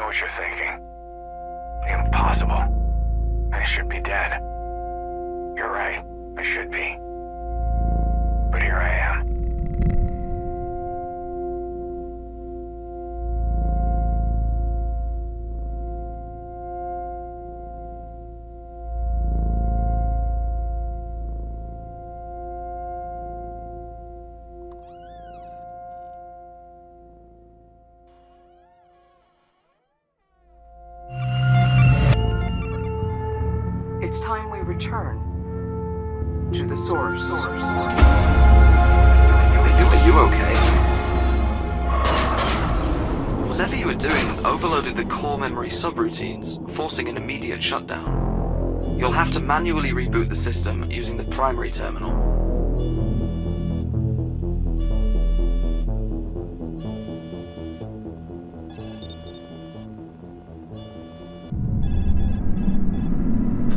what you're thinking. Impossible. I should be dead. You're right, I should be. But here I am. It's time we return to the source. Are you okay? Whatever you were doing overloaded the core memory subroutines, forcing an immediate shutdown. You'll have to manually reboot the system using the primary terminal.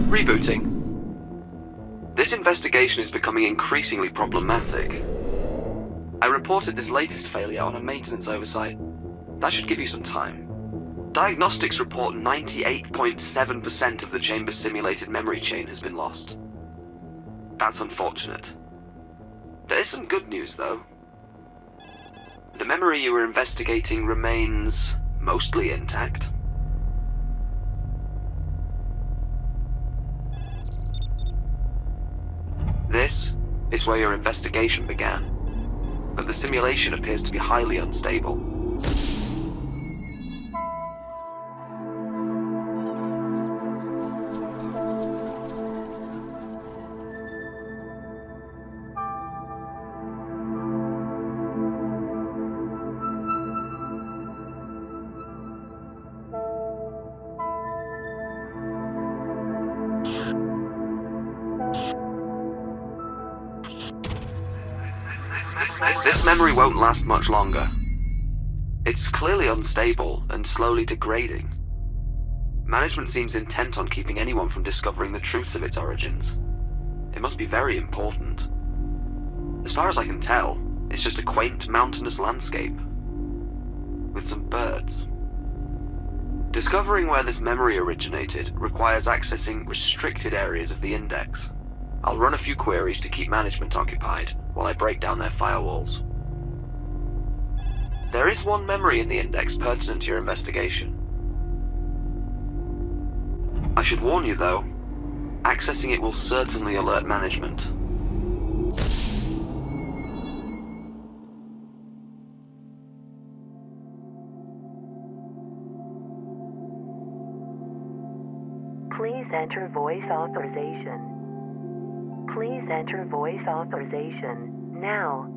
Rebooting. This investigation is becoming increasingly problematic. I reported this latest failure on a maintenance oversight. That should give you some time. Diagnostics report 98.7% of the chamber's simulated memory chain has been lost. That's unfortunate. There is some good news, though. The memory you were investigating remains mostly intact. This is where your investigation began, but the simulation appears to be highly unstable. This memory won't last much longer. It's clearly unstable and slowly degrading. Management seems intent on keeping anyone from discovering the truths of its origins. It must be very important. As far as I can tell, it's just a quaint mountainous landscape with some birds. Discovering where this memory originated requires accessing restricted areas of the index. I'll run a few queries to keep management occupied while I break down their firewalls. There is one memory in the index pertinent to your investigation. I should warn you, though, accessing it will certainly alert management. Please enter voice authorization. Please enter voice authorization now.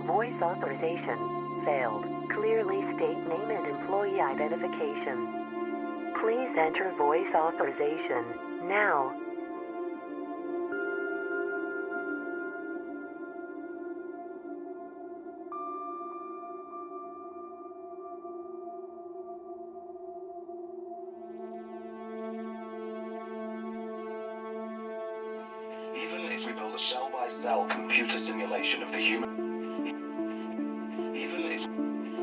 Voice authorization failed. Clearly state name and employee identification. Please enter voice authorization now. Even if we build a cell-by-cell computer simulation of the human...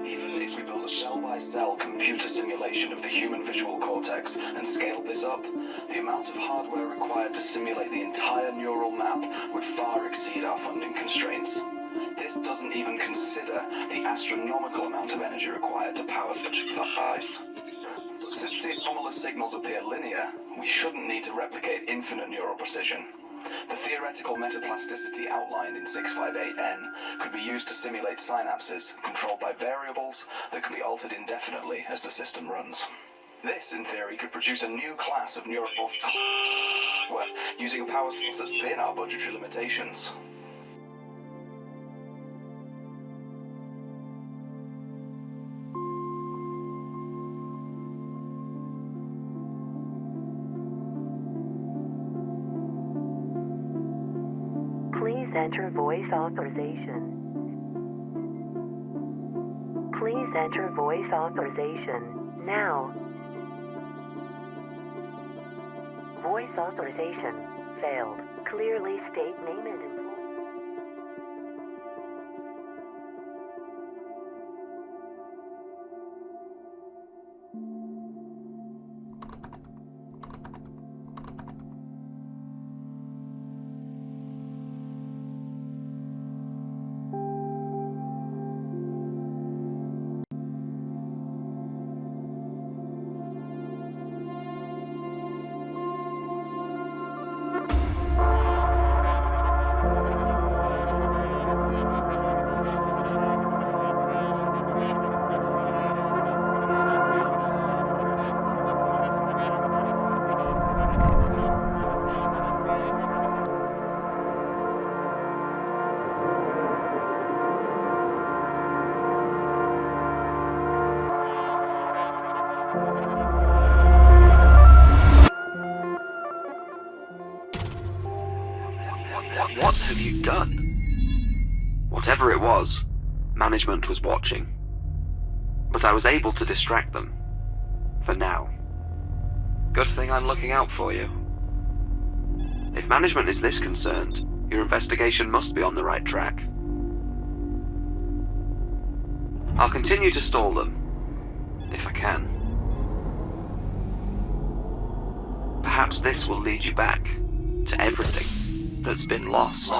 Even if we build a cell-by-cell computer simulation of the human visual cortex and scaled this up, the amount of hardware required to simulate the entire neural map would far exceed our funding constraints. This doesn't even consider the astronomical amount of energy required to power such device. Since the anomalous signals appear linear, we shouldn't need to replicate infinite neural precision. The theoretical metaplasticity outlined in 658N could be used to simulate synapses controlled by variables that can be altered indefinitely as the system runs. This, in theory, could produce a new class of neural software using a power source that's within our budgetary limitations. Please enter voice authorization. Please enter voice authorization now. Voice authorization failed. Clearly state name and employee. done? Whatever it was, management was watching. But I was able to distract them. For now. Good thing I'm looking out for you. If management is this concerned, your investigation must be on the right track. I'll continue to stall them, if I can. Perhaps this will lead you back to everything that's been lost.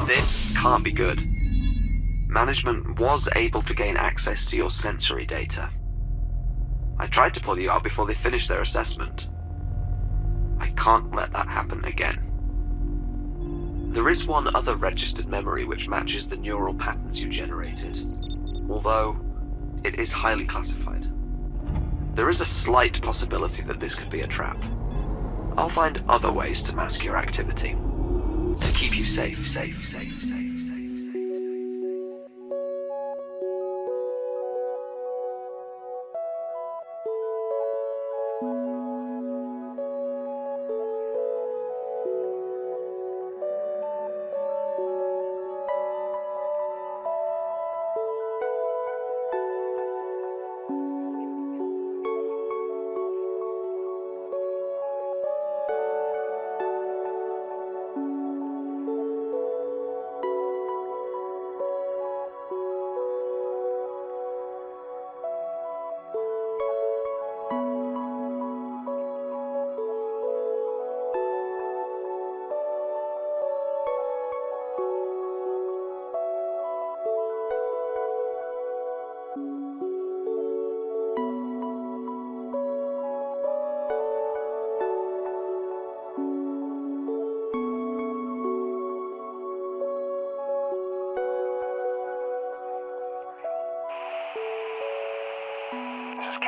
This can't be good. Management was able to gain access to your sensory data. I tried to pull you out before they finished their assessment. I can't let that happen again. There is one other registered memory which matches the neural patterns you generated, although it is highly classified. There is a slight possibility that this could be a trap. I'll find other ways to mask your activity. To keep you safe.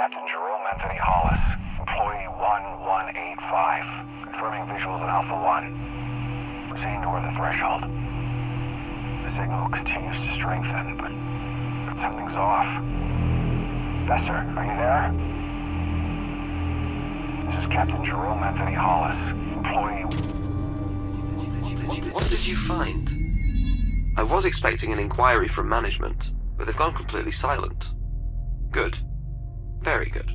Captain Jerome Anthony Hollis, employee 1185, confirming visuals at Alpha 1. Proceeding toward the threshold. The signal continues to strengthen, but something's off. Besser, are you there? This is Captain Jerome Anthony Hollis, employee... What did you find? I was expecting an inquiry from management, but they've gone completely silent. Good. Very good.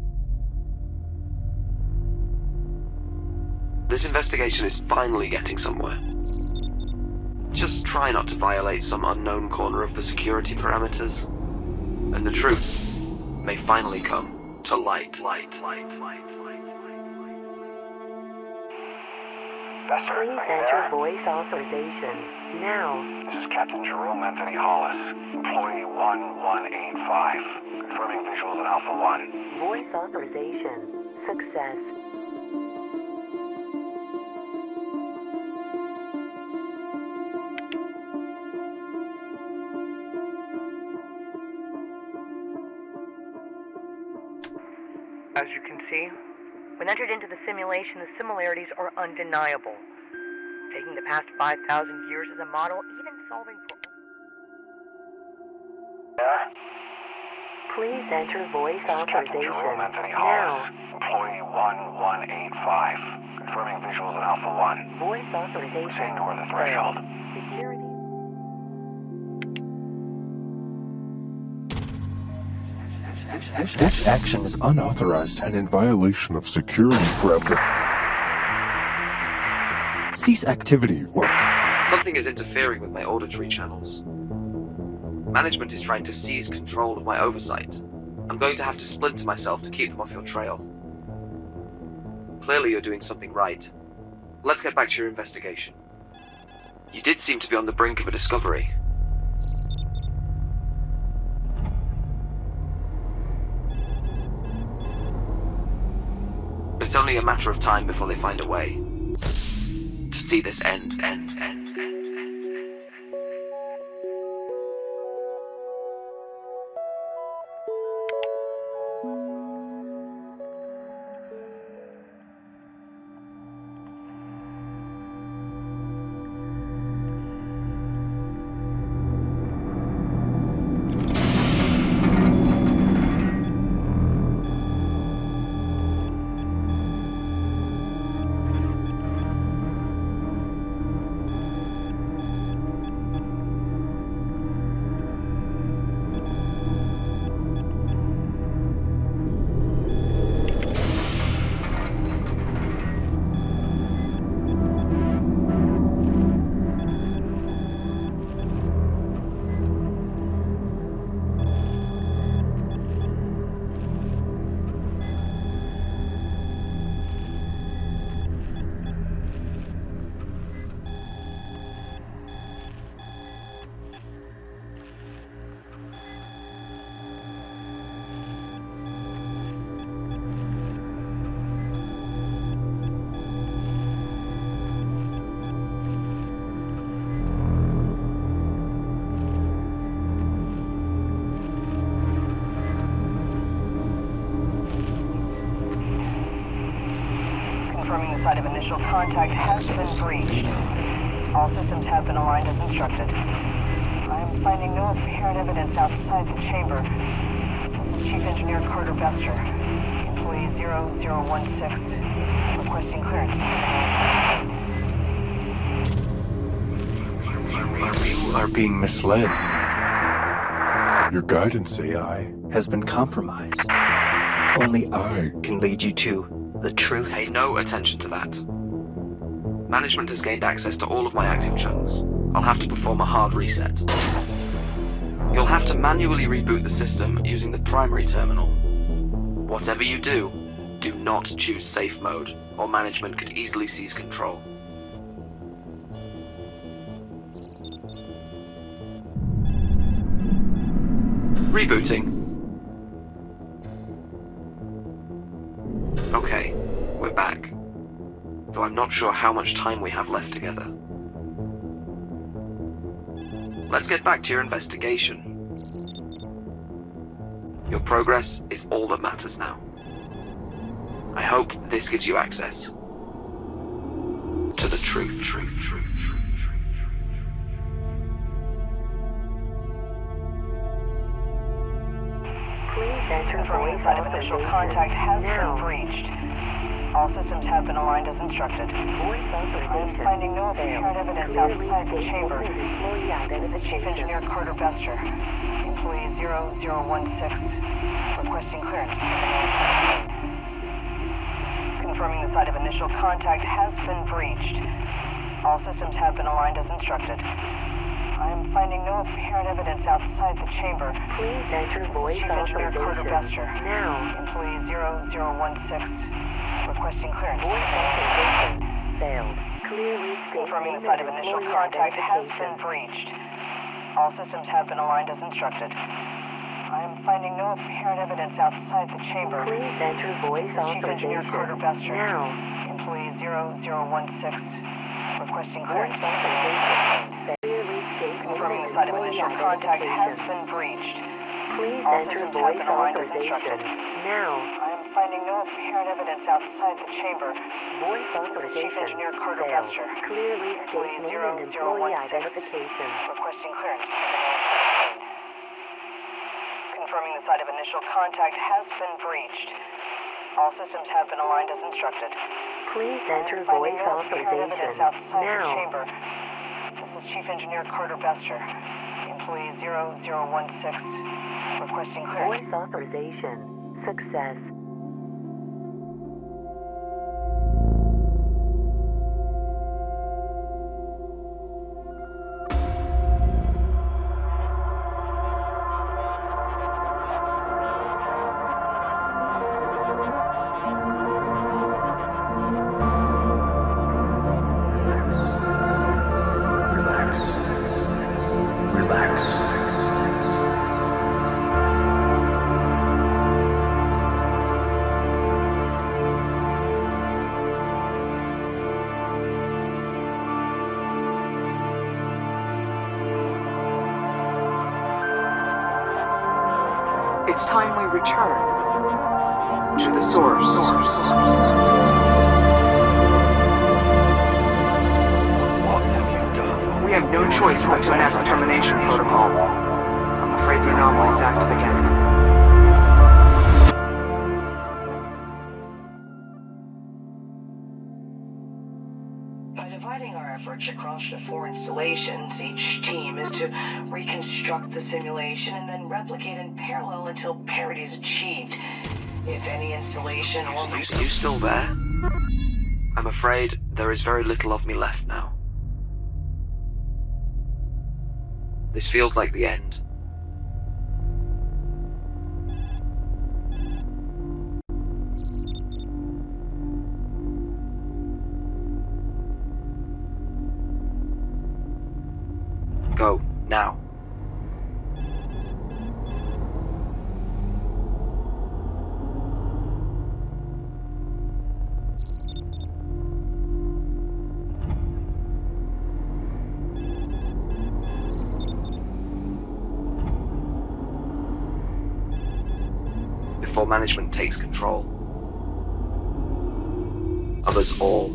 This investigation is finally getting somewhere. Just try not to violate some unknown corner of the security parameters, and the truth may finally come to light. Besser, Please are you enter there? voice authorization now. This is Captain Jerome Anthony Hollis, employee 1185, confirming visuals at Alpha 1. Voice authorization success. As you can see, when entered into the simulation, the similarities are undeniable. Taking the past 5,000 years as a model, even solving for... There? Please enter voice Captain authorization Jerome Anthony now. Hollis, employee 1185, confirming visuals at Alpha 1. Voice authorization Proceeding toward the threshold. security. This action is unauthorized and in violation of security parameters. Cease activity or... Something is interfering with my auditory channels. Management is trying to seize control of my oversight. I'm going to have to splinter myself to keep them off your trail. Clearly you're doing something right. Let's get back to your investigation. You did seem to be on the brink of a discovery. It's only a matter of time before they find a way to see this end. Confirming the site of initial contact has been breached. All systems have been aligned as instructed. I am finding no apparent evidence outside the chamber. This is Chief Engineer Carter Bester, employee 0016, requesting clearance. You are being misled. Your guidance AI Has been compromised. Only I can lead you to the truth. Pay no attention to that. Management has gained access to all of my active channels. I'll have to perform a hard reset. You'll have to manually reboot the system using the primary terminal. Whatever you do, do not choose safe mode, or management could easily seize control. Rebooting. Okay, we're back. Though I'm not sure how much time we have left together. Let's get back to your investigation. Your progress is all that matters now. I hope this gives you access to the truth. Confirming the site of initial contact has been breached. All systems have been aligned as instructed. I am finding no apparent evidence outside the chamber. This is Chief Engineer Carter Bester, employee 0016, requesting clearance. Confirming the site of initial contact has been breached. All systems have been aligned as instructed. I am finding no apparent evidence outside the chamber. Please enter voice Chief Engineer Carter authorization. Bester, Now. employee 0016, requesting clearance. Voice authorization failed. Clearly state Confirming the name site of and initial employee contact has been identification. breached. All systems have been aligned as instructed. I am finding no apparent evidence outside the chamber. Please enter voice Chief Engineer Carter authorization. Bester, Now. employee 0016, requesting Voice clearance. authorization. Clearly state Confirming name the site and of employee initial contact has identification. been breached. Please All enter systems have voice been aligned as authorization. instructed. Now. I am finding no apparent evidence outside the chamber. Voice Chief authorization Engineer Carter failed. Bester, Clearly employee state name and employee 0016, identification. requesting clearance. Confirming the site of initial contact has been breached. All systems have been aligned as instructed. Please I am enter finding voice no apparent authorization. evidence outside the Now. chamber. This is Chief Engineer Carter Bester, employee 0016, requesting clearance. Voice authorization. Success. Relax. It's time we return to the source. What have you done? We have no choice but to enact the termination protocol. I'm afraid the anomaly's active again. By dividing our efforts across the 4 installations, each team is to reconstruct the simulation and then replicate in parallel until parity is achieved. If any installation or... Are you still there? I'm afraid there is very little of me left now. This feels like the end. Go, now. Before management takes control of us all.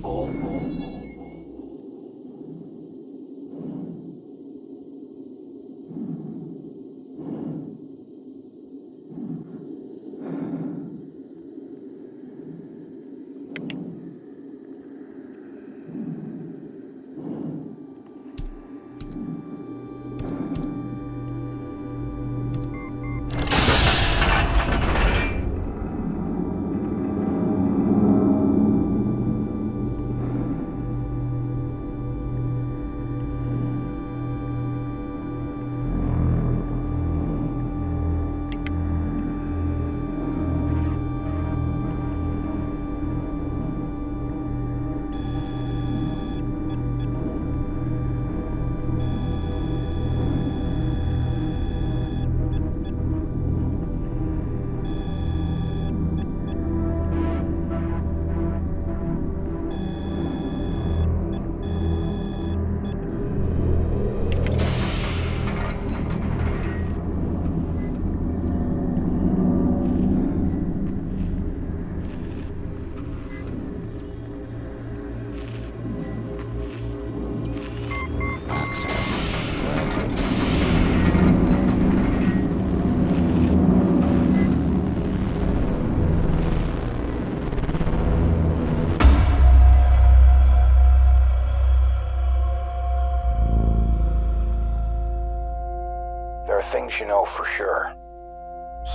Things you know for sure.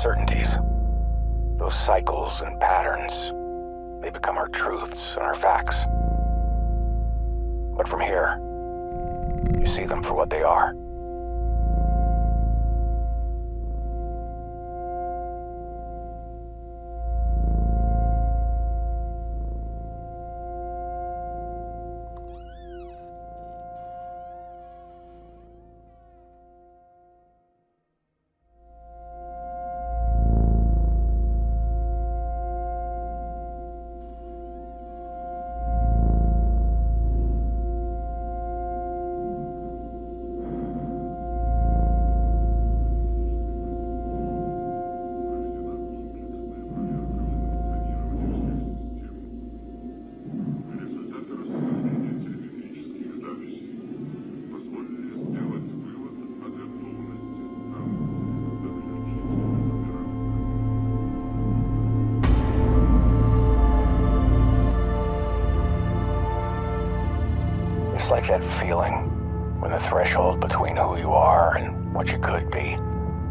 Certainties. Those cycles and patterns, they become our truths and our facts. But from here, you see them for what they are. It's like that feeling when the threshold between who you are and what you could be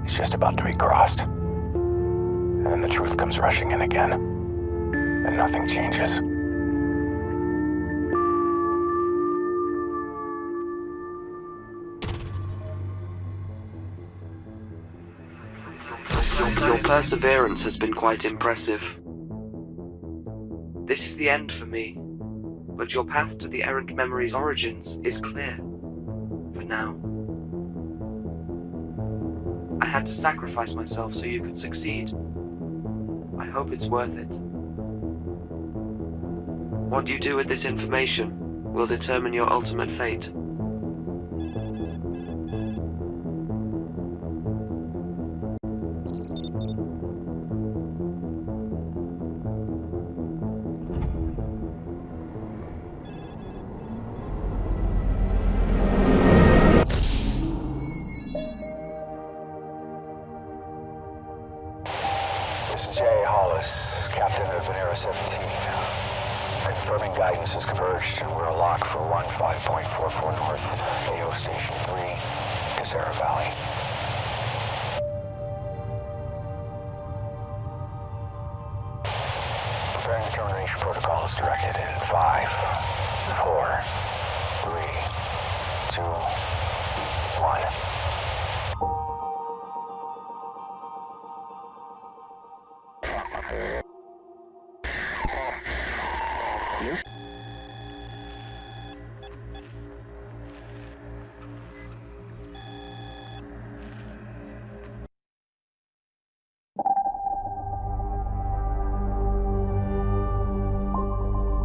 is just about to be crossed. And then the truth comes rushing in again, and nothing changes. Your perseverance has been quite impressive. This is the end for me, but your path to the errant memory's origins is clear. For now. I had to sacrifice myself so you could succeed. I hope it's worth it. What you do with this information will determine your ultimate fate. Captain of Venera 17. Confirming guidance has converged, and we're a lock for 15.44 North, AO Station 3, Casera Valley. Preparing the termination protocol is directed in 5, 4, 3, 2, 1. Yes?